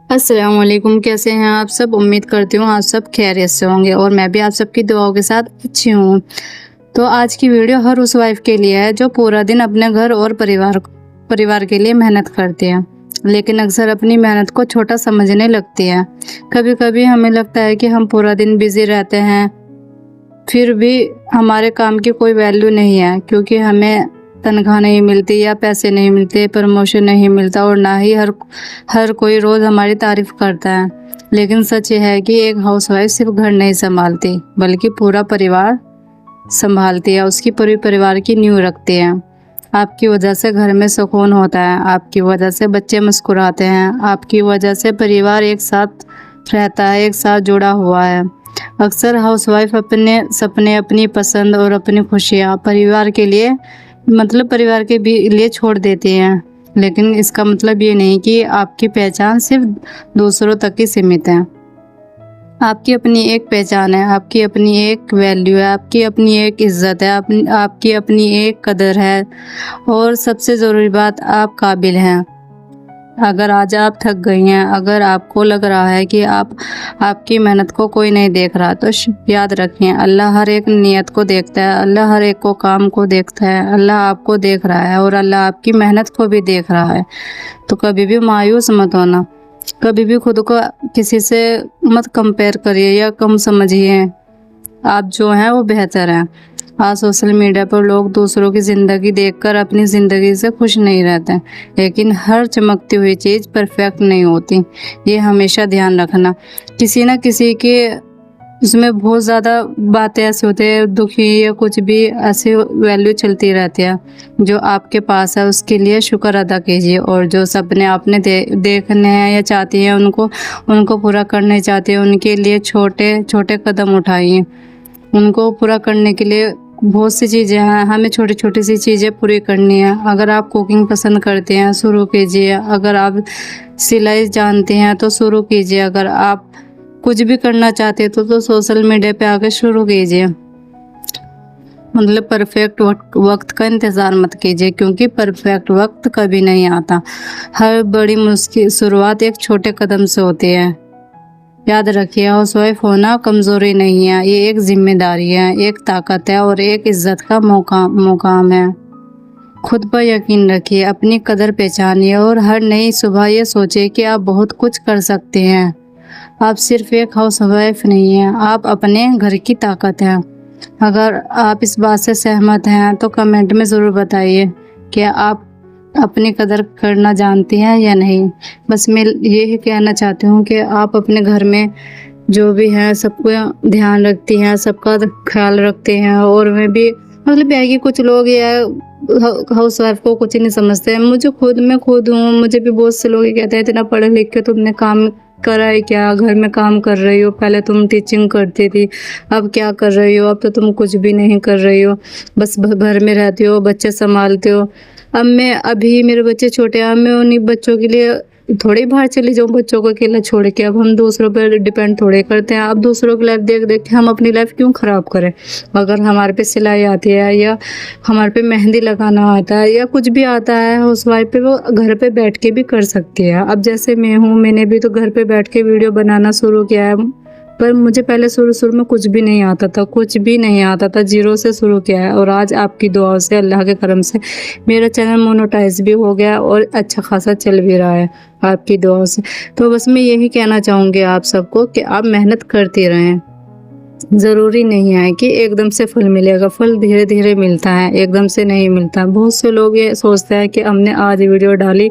अस्सलाम वालेकुम। कैसे हैं आप सब? उम्मीद करती हूँ आप सब खैरियत से होंगे और मैं भी आप सबकी दुआओं के साथ अच्छी हूँ। तो आज की वीडियो हर उस वाइफ के लिए है जो पूरा दिन अपने घर और परिवार के लिए मेहनत करती है, लेकिन अक्सर अपनी मेहनत को छोटा समझने लगती है। कभी कभी हमें लगता है कि हम पूरा दिन बिजी रहते हैं, फिर भी हमारे काम की कोई वैल्यू नहीं है, क्योंकि हमें तनख्वाह नहीं मिलती या पैसे नहीं मिलते, प्रमोशन नहीं मिलता और ना ही हर कोई रोज़ हमारी तारीफ करता है। लेकिन सच ये है कि एक हाउसवाइफ सिर्फ घर नहीं संभालती, बल्कि पूरा परिवार संभालती है, उसकी पूरी परिवार की नींव रखती है। आपकी वजह से घर में सुकून होता है, आपकी वजह से बच्चे मुस्कुराते हैं, आपकी वजह से परिवार एक साथ रहता है, एक साथ जुड़ा हुआ है। अक्सर हाउसवाइफ अपने सपने, अपनी पसंद और अपनी खुशियाँ परिवार के भी लिए छोड़ देती हैं, लेकिन इसका मतलब ये नहीं कि आपकी पहचान सिर्फ दूसरों तक ही सीमित है। आपकी अपनी एक पहचान है, आपकी अपनी एक वैल्यू है, आपकी अपनी एक इज्जत है, आपकी अपनी एक कदर है और सबसे ज़रूरी बात, आप काबिल हैं। अगर आज आप थक गई हैं, अगर आपको लग रहा है कि आपकी मेहनत को कोई नहीं देख रहा, तो याद रखें, अल्लाह हर एक नियत को देखता है, अल्लाह हर एक को काम को देखता है, अल्लाह आपको देख रहा है और अल्लाह आपकी मेहनत को भी देख रहा है। तो कभी भी मायूस मत होना, कभी भी खुद को किसी से मत कंपेयर करिए या कम समझिए। आप जो हैं वो बेहतर हैं। आज सोशल मीडिया पर लोग दूसरों की ज़िंदगी देखकर अपनी ज़िंदगी से खुश नहीं रहते, लेकिन हर चमकती हुई चीज़ परफेक्ट नहीं होती, ये हमेशा ध्यान रखना। किसी न किसी के उसमें बहुत ज़्यादा बातें ऐसे होते हैं, दुखी या कुछ भी ऐसी वैल्यू चलती रहती है। जो आपके पास है उसके लिए शुक्र अदा कीजिए, और जो सपने आपने देखने हैं या चाहती हैं उनको पूरा करने चाहती हैं, उनके लिए छोटे छोटे कदम उठाइए। उनको पूरा करने के लिए बहुत सी चीज़ें हैं, हमें छोटी छोटी सी चीज़ें पूरी करनी है। अगर आप कुकिंग पसंद करते हैं, शुरू कीजिए। अगर आप सिलाई जानते हैं तो शुरू कीजिए। अगर आप कुछ भी करना चाहते हैं तो सोशल मीडिया पे आकर शुरू कीजिए। परफेक्ट वक्त का इंतज़ार मत कीजिए, क्योंकि परफेक्ट वक्त कभी नहीं आता। हर बड़ी मुश्किल शुरुआत एक छोटे कदम से होती है। याद रखिए, हाउसवाइफ होना कमज़ोरी नहीं है, ये एक जिम्मेदारी है, एक ताकत है और एक इज्जत का मुकाम है। खुद पर यकीन रखिए, अपनी कदर पहचानिए और हर नई सुबह ये सोचिए कि आप बहुत कुछ कर सकते हैं। आप सिर्फ एक हाउसवाइफ नहीं हैं, आप अपने घर की ताकत हैं। अगर आप इस बात से सहमत हैं तो कमेंट में ज़रूर बताइए कि आप अपनी कदर करना जानती हैं या नहीं। बस मैं यही कहना चाहती हूँ कि आप अपने घर में जो भी हैं सबको ध्यान रखती हैं, सबका ख्याल रखते हैं। और मैं भी है कि कुछ लोग या हाउस वाइफ को कुछ नहीं समझते हैं। मैं खुद हूँ, मुझे भी बहुत से लोग ये कहते हैं, इतना पढ़े लिख के तुमने काम करा है क्या? घर में काम कर रही हो, पहले तुम टीचिंग करती थी, अब क्या कर रही हो? अब तो तुम कुछ भी नहीं कर रही हो, बस घर में रहती हो, बच्चे संभालते हो। अभी मेरे बच्चे छोटे हैं, मैं उन्हीं बच्चों के लिए थोड़ी बाहर चली जाऊँ बच्चों को अकेला छोड़ के। अब हम दूसरों पर डिपेंड थोड़े करते हैं। अब दूसरों की लाइफ देख देख के हम अपनी लाइफ क्यों ख़राब करें? अगर हमारे पे सिलाई आती है या हमारे पे मेहंदी लगाना आता है या कुछ भी आता है, हाउसवाइफ पे वो घर पे बैठ के भी कर सकती है। अब जैसे मैं हूँ, मैंने भी तो घर पे बैठ के वीडियो बनाना शुरू किया है, पर मुझे पहले शुरू में कुछ भी नहीं आता था, जीरो से शुरू किया है। और आज आपकी दुआओं से, अल्लाह के करम से मेरा चैनल मोनेटाइज भी हो गया और अच्छा खासा चल भी रहा है आपकी दुआओं से। तो बस मैं यही कहना चाहूँगी आप सबको कि आप मेहनत करते रहें। ज़रूरी नहीं है कि एकदम से फल मिलेगा, फल धीरे धीरे मिलता है, एकदम से नहीं मिलता। बहुत से लोग ये सोचते हैं कि हमने आज वीडियो डाली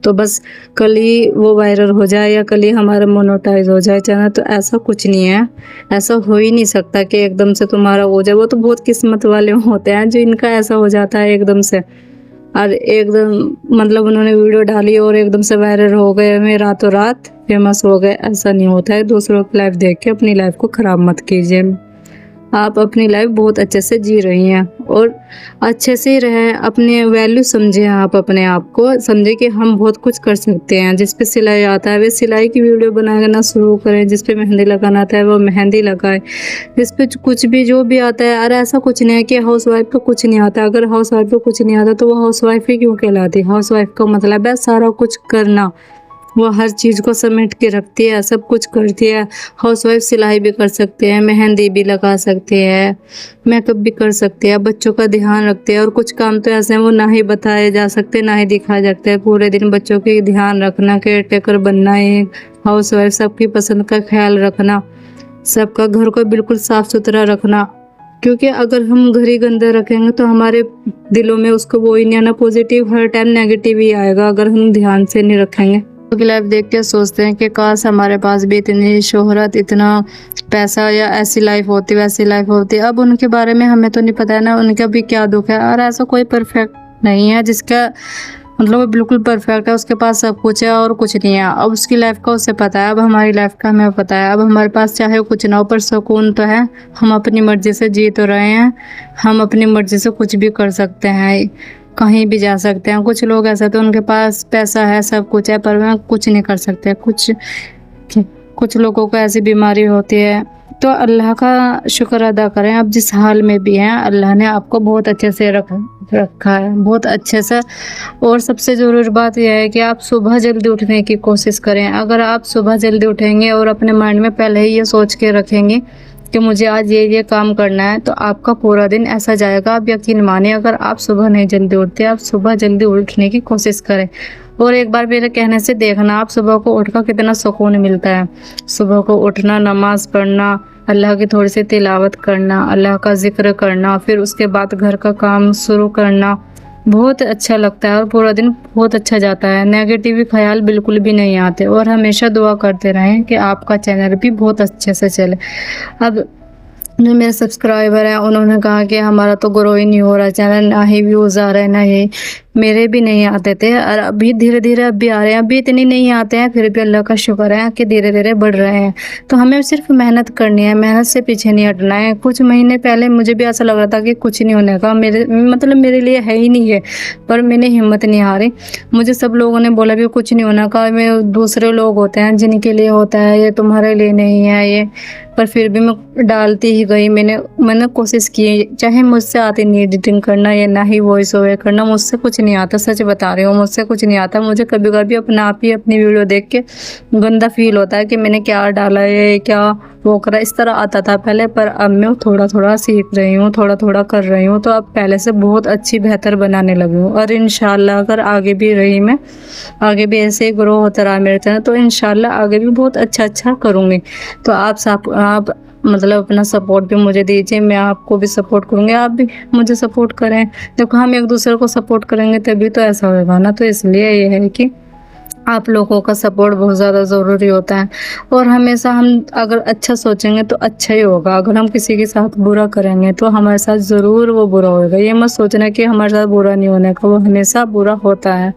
तो बस कल ही वो वायरल हो जाए या कल ही हमारा मोनेटाइज हो जाए चैनल। तो ऐसा कुछ नहीं है, ऐसा हो ही नहीं सकता कि एकदम से तुम्हारा हो जाए। वो तो बहुत किस्मत वाले होते हैं जो इनका ऐसा हो जाता है एकदम से, और एकदम उन्होंने वीडियो डाली और एकदम से वायरल हो गए, हमें रातों रात फेमस हो गए। ऐसा नहीं होता है। दूसरों की लाइफ देख के अपनी लाइफ को ख़राब मत कीजिए। आप अपनी लाइफ बहुत अच्छे से जी रही हैं और अच्छे से ही रहें। अपने वैल्यू समझें, आप अपने आप को समझें कि हम बहुत कुछ कर सकते हैं। जिस पे सिलाई आता है वे सिलाई की वीडियो बनाना शुरू करें, जिस पे मेहंदी लगाना आता है वो मेहंदी लगाए, जिस पे कुछ भी जो भी आता है। अरे ऐसा कुछ नहीं है कि हाउस वाइफ को कुछ नहीं आता। अगर हाउस वाइफ को कुछ नहीं आता तो वो हाउस वाइफ ही क्यों कहलाती? हाउस वाइफ का मतलब है सारा कुछ करना, वो हर चीज़ को समेट के रखती है, सब कुछ करती है। हाउसवाइफ सिलाई भी कर सकते हैं, मेहंदी भी लगा सकते हैं, मेकअप भी कर सकते हैं, बच्चों का ध्यान रखते हैं। और कुछ काम तो ऐसे हैं वो ना ही बताए जा सकते, ना ही दिखाए जाते हैं। पूरे दिन बच्चों के ध्यान रखना, केयर टेकर बनना, एक हाउसवाइफ सबकी पसंद का ख्याल रखना, सबका घर को बिल्कुल साफ सुथरा रखना। क्योंकि अगर हम घर ही गंदा रखेंगे तो हमारे दिलों में उसको वो ही नहीं आना, पॉजिटिव हर टाइम नेगेटिव ही आएगा अगर हम ध्यान से नहीं रखेंगे। की लाइफ देख के सोचते हैं कि काश हमारे पास भी इतनी शोहरत, इतना पैसा या ऐसी लाइफ होती, वैसी लाइफ होती। अब उनके बारे में हमें तो नहीं पता है ना उनका भी क्या दुख है। और ऐसा कोई परफेक्ट नहीं है जिसका मतलब वो बिल्कुल परफेक्ट है, उसके पास सब कुछ है और कुछ नहीं है। अब उसकी लाइफ का उसे पता है, अब हमारी लाइफ का हमें पता है। अब हमारे पास चाहे कुछ ना हो पर सुकून तो है, हम अपनी मर्जी से जी तो रहे हैं, हम अपनी मर्जी से कुछ भी कर सकते हैं, कहीं भी जा सकते हैं। कुछ लोग ऐसा तो उनके पास पैसा है, सब कुछ है, पर वह कुछ नहीं कर सकते। कुछ लोगों को ऐसी बीमारी होती है। तो अल्लाह का शुक्र अदा करें, आप जिस हाल में भी हैं अल्लाह ने आपको बहुत अच्छे से रखा है, बहुत अच्छे से। और सबसे ज़रूरी बात यह है कि आप सुबह जल्दी उठने की कोशिश करें। अगर आप सुबह जल्दी उठेंगे और अपने माइंड में पहले ही ये सोच के रखेंगे कि मुझे आज ये काम करना है, तो आपका पूरा दिन ऐसा जाएगा। आप यकीन मानिए, अगर आप सुबह नहीं जल्दी उठते, आप सुबह जल्दी उठने की कोशिश करें। और एक बार मेरे कहने से देखना आप सुबह को उठकर कितना सुकून मिलता है। सुबह को उठना, नमाज पढ़ना, अल्लाह की थोड़ी सी तिलावत करना, अल्लाह का जिक्र करना, फिर उसके बाद घर का काम शुरू करना, बहुत अच्छा लगता है और पूरा दिन बहुत अच्छा जाता है। नेगेटिव ख्याल बिल्कुल भी नहीं आते। और हमेशा दुआ करते रहें कि आपका चैनल भी बहुत अच्छे से चले। अब जो मेरे सब्सक्राइबर हैं उन्होंने कहा कि हमारा तो ग्रो ही नहीं हो रहा चैनल, ना ही व्यूज़ आ रहे हैं, ना ही मेरे भी नहीं आते थे और अभी धीरे धीरे अब भी आ रहे हैं। अभी इतनी नहीं आते हैं, फिर भी अल्लाह का शुक्र है कि धीरे धीरे बढ़ रहे हैं। तो हमें सिर्फ मेहनत करनी है, मेहनत से पीछे नहीं हटना है। कुछ महीने पहले मुझे भी ऐसा लग रहा था कि कुछ नहीं होने का, मेरे लिए है ही नहीं है, पर मैंने हिम्मत नहीं हारी। मुझे सब लोगों ने बोला भी कुछ नहीं होने का, मैं दूसरे लोग होते हैं जिनके लिए होता है, ये तुम्हारे लिए नहीं है ये। पर फिर भी मैं डालती ही गई, मैंने कोशिश की। चाहे मुझसे आती नहीं एडिटिंग करना या ना ही वॉइस ओवर करना, मुझसे कुछ नहीं आता, सच बता रही हूँ, मुझसे कुछ नहीं आता। मुझे कभी कभी अपने आप ही अपनी वीडियो देख के गंदा फील होता है कि मैंने क्या डाला है, क्या वो करा। इस तरह आता था पहले, पर अब मैं थोड़ा थोड़ा सीख रही हूँ, थोड़ा थोड़ा कर रही हूँ। तो अब पहले से बहुत अच्छी बेहतर बनाने लगी हूँ। और इंशाल्लाह अगर आगे भी रही, मैं आगे भी ऐसे ही ग्रो होता रहा मेरे चैनल, तो इंशाल्लाह आगे भी बहुत अच्छा करूँगी। तो आप मतलब अपना सपोर्ट भी मुझे दीजिए, मैं आपको भी सपोर्ट करूँगी, आप भी मुझे सपोर्ट करें। देखो हम एक दूसरे को सपोर्ट करेंगे तभी तो ऐसा होगा ना। तो इसलिए ये है कि आप लोगों का सपोर्ट बहुत ज़्यादा ज़रूरी होता है। और हमेशा हम अगर अच्छा सोचेंगे तो अच्छा ही होगा। अगर हम किसी के साथ बुरा करेंगे तो हमारे साथ ज़रूर वो बुरा होगा। ये मत सोचना कि हमारे साथ बुरा नहीं होने का, वो हमेशा बुरा होता है।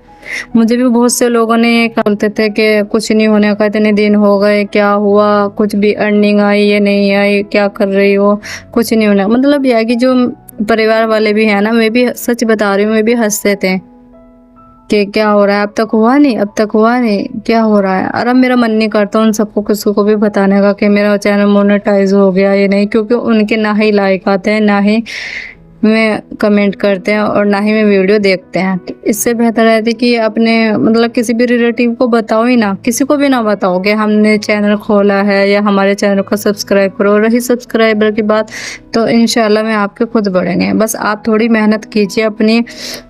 मुझे भी बहुत से लोगों ने बोलते थे कि कुछ नहीं होने का, इतने दिन हो गए, क्या हुआ, कुछ भी अर्निंग आई ये नहीं आई, क्या कर रही हो, कुछ नहीं होना। मतलब यह है कि जो परिवार वाले भी हैं ना, मैं भी सच बता रही हूँ, मैं भी हंसते थे कि क्या हो रहा है, अब तक हुआ नहीं, अब तक हुआ नहीं, क्या हो रहा है। और अब मेरा मन नहीं करता उन सबको किसी को भी बताने का कि मेरा चैनल मोनेटाइज हो गया ये नहीं, क्योंकि उनके ना ही लाइक आते हैं, ना ही में कमेंट करते हैं और ना ही में वीडियो देखते हैं। तो इससे बेहतर है कि अपने मतलब किसी भी रिलेटिव को बताओ ही ना, किसी को भी ना बताओ कि हमने चैनल खोला है या हमारे चैनल को सब्सक्राइब करो। रही सब्सक्राइबर की बात, तो इंशाल्लाह मैं आपके खुद बढ़ेंगे। बस आप थोड़ी मेहनत कीजिए, अपनी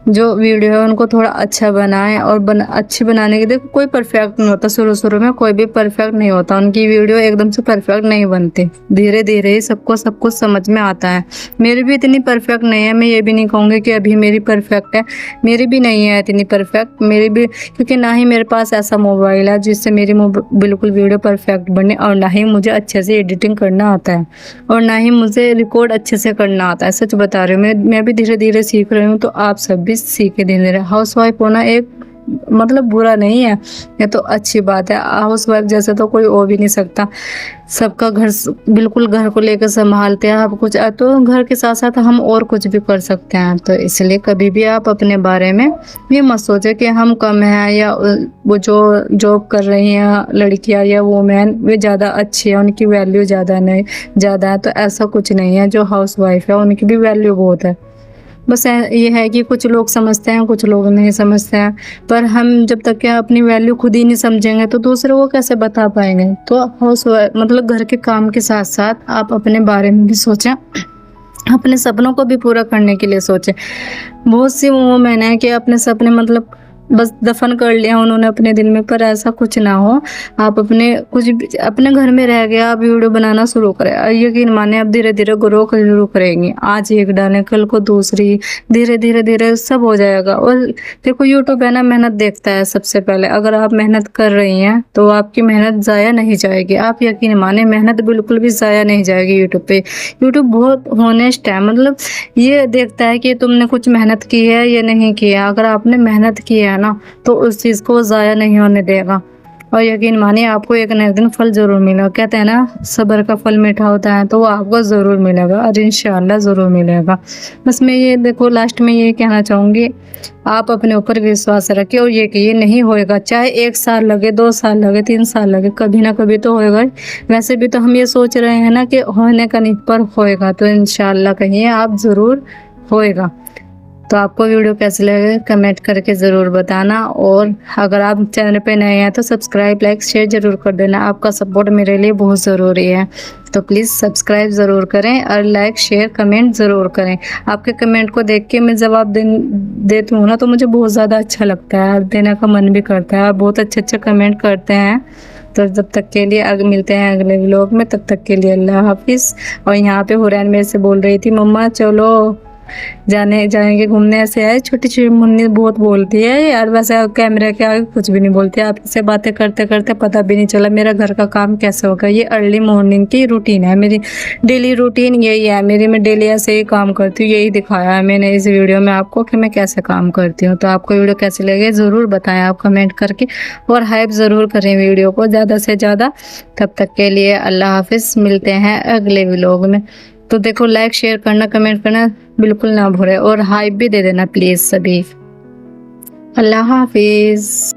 जो वीडियो है उनको थोड़ा अच्छा बनाएं। और अच्छी बनाने के, देखो कोई परफेक्ट नहीं होता, शुरू में कोई भी परफेक्ट नहीं होता, उनकी वीडियो एकदम से परफेक्ट नहीं बनती, धीरे धीरे ही सबको सब कुछ समझ में आता है। मेरी भी इतनी परफेक्ट नहीं है, मैं ये भी नहीं कहूँगी कि अभी मेरी परफेक्ट है, मेरी भी नहीं है इतनी परफेक्ट, मेरी भी, क्योंकि ना ही मेरे पास ऐसा मोबाइल है जिससे मेरी बिल्कुल वीडियो परफेक्ट बने, और ना ही मुझे अच्छे से एडिटिंग करना आता है, और ना ही मुझे रिकॉर्ड अच्छे से करना आता है। सच बता रही हूँ, मैं भी धीरे धीरे सीख रही हूँ। तो आप सब भी सीखे धीरे धीरे। हाउस वाइफ होना एक मतलब बुरा नहीं है, ये तो अच्छी बात है। हाउस वाइफ जैसे तो कोई हो भी नहीं सकता, सबका घर बिल्कुल घर को लेकर संभालते हैं आप कुछ, तो घर के साथ साथ हम और कुछ भी कर सकते हैं। तो इसलिए कभी भी आप अपने बारे में ये मत सोचे कि हम कम हैं, या वो जो जॉब कर रही हैं लड़कियां या वुमेन वे ज़्यादा अच्छी है, उनकी वैल्यू ज़्यादा है। तो ऐसा कुछ नहीं है, जो हाउस वाइफ है उनकी भी वैल्यू बहुत है। बस ये है कि कुछ लोग समझते हैं, कुछ लोग नहीं समझते हैं, पर हम जब तक क्या अपनी वैल्यू खुद ही नहीं समझेंगे तो दूसरे को कैसे बता पाएंगे। तो हाउस मतलब घर के काम के साथ साथ आप अपने बारे में भी सोचें, अपने सपनों को भी पूरा करने के लिए सोचें। बहुत सी वुमेन है कि अपने सपने मतलब बस दफन कर लिया उन्होंने अपने दिल में, पर ऐसा कुछ ना हो। आप अपने कुछ अपने घर में रह गया, आप वीडियो बनाना शुरू करें, यकीन माने आप धीरे धीरे ग्रो शुरू करेंगे। आज एक डालें, कल को दूसरी, धीरे धीरे धीरे सब हो जाएगा। और देखो यूट्यूब है ना, मेहनत देखता है सबसे पहले। अगर आप मेहनत कर रही हैं तो आपकी मेहनत ज़ाया नहीं जाएगी। आप यकीन माने मेहनत बिल्कुल भी ज़ाया नहीं जाएगी यूट्यूब पे। यूट्यूब बहुत होनेस्ट है, मतलब ये देखता है कि तुमने कुछ मेहनत की है या नहीं की है। अगर आपने मेहनत की है ना तो उस चीज़ को ज़ाया नहीं होने देगा। और यकीन मानिए आपको एक न एक दिन फल ज़रूर मिलेगा। कहते हैं ना सब्र का फल मीठा होता है, तो वो आपको ज़रूर मिलेगा और इंशाल्लाह ज़रूर मिलेगा। बस मैं ये देखो लास्ट में ये कहना चाहूँगी, आप अपने ऊपर विश्वास रखिए और ये कि ये नहीं होएगा, चाहे 1 साल लगे, 2 साल लगे, 3 साल लगे, कभी ना कभी तो होएगा। वैसे भी तो हम ये सोच रहे हैं ना कि होने का नहीं, पर होएगा तो इंशाल्लाह कहिए आप ज़रूर होएगा। तो आपको वीडियो कैसे लगे कमेंट करके ज़रूर बताना, और अगर आप चैनल पे नए हैं तो सब्सक्राइब, लाइक, शेयर ज़रूर कर देना। आपका सपोर्ट मेरे लिए बहुत ज़रूरी है, तो प्लीज़ सब्सक्राइब ज़रूर करें और लाइक, शेयर, कमेंट ज़रूर करें। आपके कमेंट को देख के मैं जवाब देती हूँ ना तो मुझे बहुत ज़्यादा अच्छा लगता है, देने का मन भी करता है। आप बहुत अच्छे कमेंट करते हैं। तो जब तक के लिए मिलते हैं अगले व्लॉग में, तब तक के लिए अल्लाह हाफिज़। और यहाँ पे हुरैन मेरे से बोल रही थी, मम्मा चलो जाएंगे घूमने। ऐसे है छोटी छोटी मुन्नी बहुत बोलती है यार, वैसे कैमरे के आगे कुछ भी नहीं बोलती। आपसे बातें करते करते पता भी नहीं चला मेरा घर का काम कैसे होगा। ये अर्ली मॉर्निंग की रूटीन है मेरी, डेली रूटीन यही है मेरी। मैं डेली ऐसे ही काम करती हूँ, यही दिखाया है मैंने इस वीडियो में आपको कि मैं कैसे काम करती हूँ। तो आपको वीडियो कैसे लगे ज़रूर बताएं आप कमेंट करके, और हाइप ज़रूर करें वीडियो को ज़्यादा से ज़्यादा। तब तक के लिए अल्लाह हाफिज़, मिलते हैं अगले व्लॉग में। तो देखो लाइक, शेयर करना, कमेंट करना बिल्कुल ना भूलें, और हाइप भी दे देना प्लीज़ सभी। अल्लाह हाफिज़।